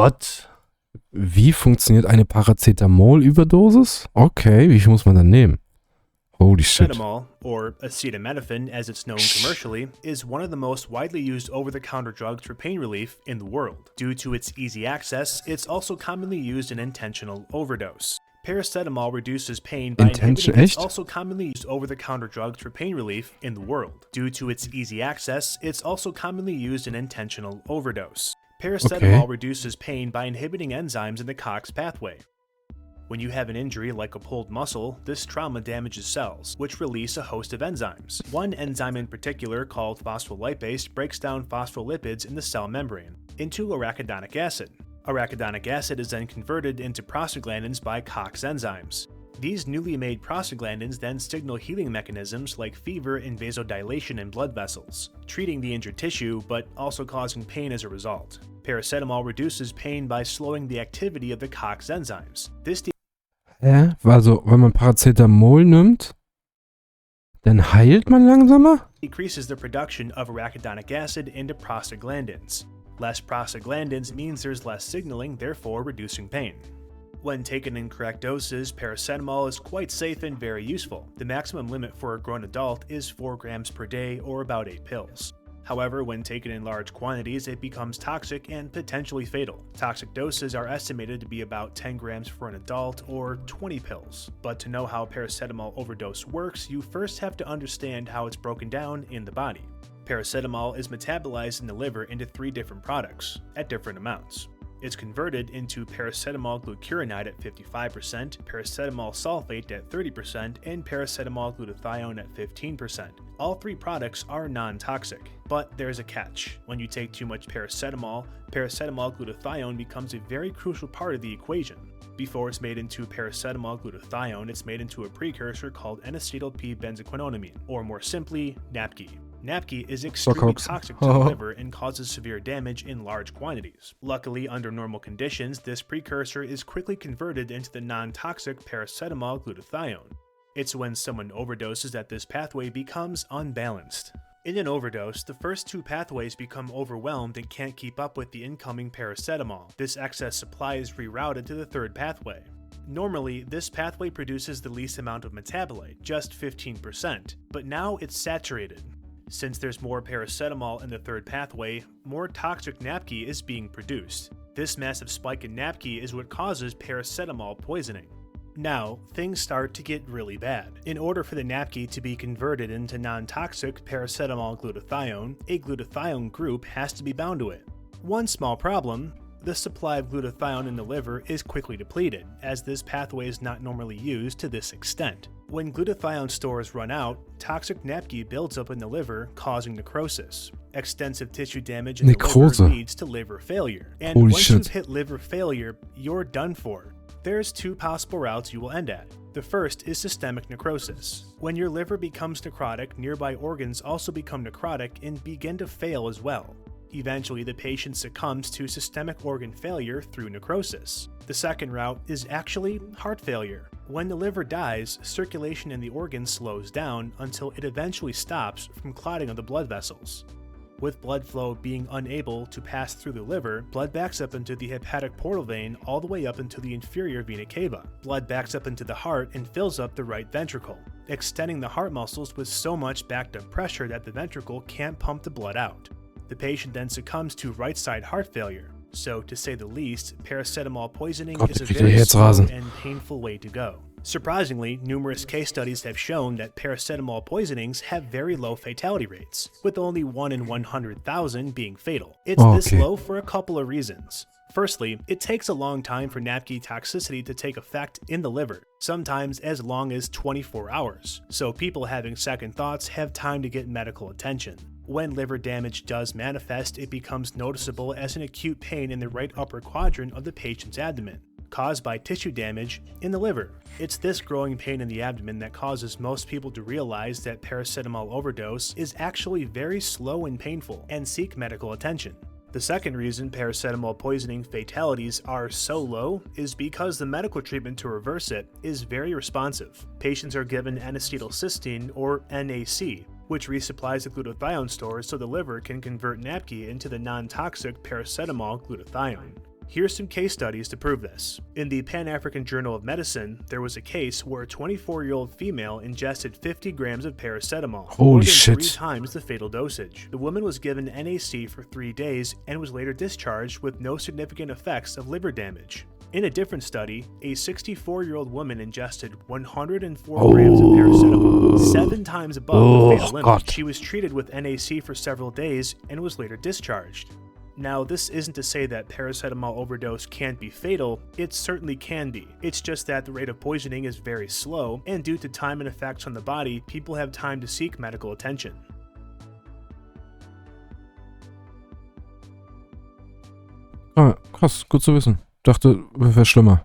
What? Wie funktioniert eine Paracetamol-Überdosis? Okay, wie viel muss man dann nehmen? Holy shit. Paracetamol, or acetaminophen as it's known commercially, is one of the most widely used over-the-counter drugs for pain relief in the world. Due to its easy access, it's also commonly used in intentional overdose. Paracetamol reduces pain by inhibiting it's also commonly used over-the-counter drugs for pain relief in the world. Due to its easy access, it's also commonly used in intentional overdose. Paracetamol reduces pain by inhibiting enzymes in the COX pathway. When you have an injury like a pulled muscle, this trauma damages cells, which release a host of enzymes. One enzyme in particular, called phospholipase, breaks down phospholipids in the cell membrane into arachidonic acid. Arachidonic acid is then converted into prostaglandins by COX enzymes. These newly made prostaglandins then signal healing mechanisms like fever and vasodilation in blood vessels, treating the injured tissue but also causing pain as a result. Paracetamol reduces pain by slowing the activity of the COX enzymes. This Also, wenn man Paracetamol nimmt, dann heilt man langsamer? Decreases the production of arachidonic acid into prostaglandins. Less prostaglandins means there's less signaling, therefore reducing pain. When taken in correct doses, paracetamol is quite safe and very useful. The maximum limit for a grown adult is 4 grams per day, or about 8 pills. However, when taken in large quantities, it becomes toxic and potentially fatal. Toxic doses are estimated to be about 10 grams for an adult or 20 pills. But to know how paracetamol overdose works, you first have to understand how it's broken down in the body. Paracetamol is metabolized in the liver into 3 different products at different amounts. It's converted into paracetamol glucuronide at 55%, paracetamol sulfate at 30%, and paracetamol glutathione at 15%. All 3 products are non-toxic, but there's a catch. When you take too much paracetamol, paracetamol glutathione becomes a very crucial part of the equation. Before it's made into paracetamol glutathione, it's made into a precursor called N-acetyl P-benzoquinonamine, or more simply, NAPQI. NAPQI is extremely toxic to the liver and causes severe damage in large quantities. Luckily, under normal conditions, this precursor is quickly converted into the non-toxic paracetamol glutathione. It's when someone overdoses that this pathway becomes unbalanced. In an overdose, the first 2 pathways become overwhelmed and can't keep up with the incoming paracetamol. This excess supply is rerouted to the 3rd pathway. Normally, this pathway produces the least amount of metabolite, just 15%, but now it's saturated. Since there's more paracetamol in the 3rd pathway, more toxic NAPQI is being produced. This massive spike in NAPQI is what causes paracetamol poisoning. Now, things start to get really bad. In order for the NAPQI to be converted into non-toxic paracetamol glutathione, a glutathione group has to be bound to it. One small problem: the supply of glutathione in the liver is quickly depleted, as this pathway is not normally used to this extent. When glutathione stores run out, toxic NAPQI builds up in the liver, causing necrosis. Extensive tissue damage in the liver leads to liver failure. And once you've hit liver failure, you're done for. There's 2 possible routes you will end at. The first is systemic necrosis. When your liver becomes necrotic, nearby organs also become necrotic and begin to fail as well. Eventually, the patient succumbs to systemic organ failure through necrosis. The second route is actually heart failure. When the liver dies, circulation in the organs slows down until it eventually stops from clotting of the blood vessels. With blood flow being unable to pass through the liver, blood backs up into the hepatic portal vein all the way up into the inferior vena cava. Blood backs up into the heart and fills up the right ventricle, extending the heart muscles with so much backed up pressure that the ventricle can't pump the blood out. The patient then succumbs to right side heart failure. So, to say the least, paracetamol poisoning is a very slow and painful way to go. Surprisingly, numerous case studies have shown that paracetamol poisonings have very low fatality rates, with only 1 in 100,000 being fatal. It's this low for a couple of reasons. Firstly, it takes a long time for NAPQI toxicity to take effect in the liver, sometimes as long as 24 hours, so people having second thoughts have time to get medical attention. When liver damage does manifest, it becomes noticeable as an acute pain in the right upper quadrant of the patient's abdomen, caused by tissue damage in the liver. It's this growing pain in the abdomen that causes most people to realize that paracetamol overdose is actually very slow and painful and seek medical attention. The second reason paracetamol poisoning fatalities are so low is because the medical treatment to reverse it is very responsive. Patients are given N-acetylcysteine, or NAC, which resupplies the glutathione stores so the liver can convert NAPQI into the non-toxic paracetamol glutathione. Here's some case studies to prove this. In the Pan-African Journal of Medicine, there was a case where a 24-year-old female ingested 50 grams of paracetamol, more Holy than shit. 3 times the fatal dosage. The woman was given NAC for 3 days and was later discharged with no significant effects of liver damage. In a different study, a 64-year-old woman ingested 104 grams of paracetamol, 7 times above the fatal limit. God. She was treated with NAC for several days and was later discharged. Now, this isn't to say that paracetamol overdose can't be fatal, it certainly can be. It's just that the rate of poisoning is very slow, and due to time and effects on the body, people have time to seek medical attention. Ah, krass, gut zu wissen. Dachte, wäre schlimmer.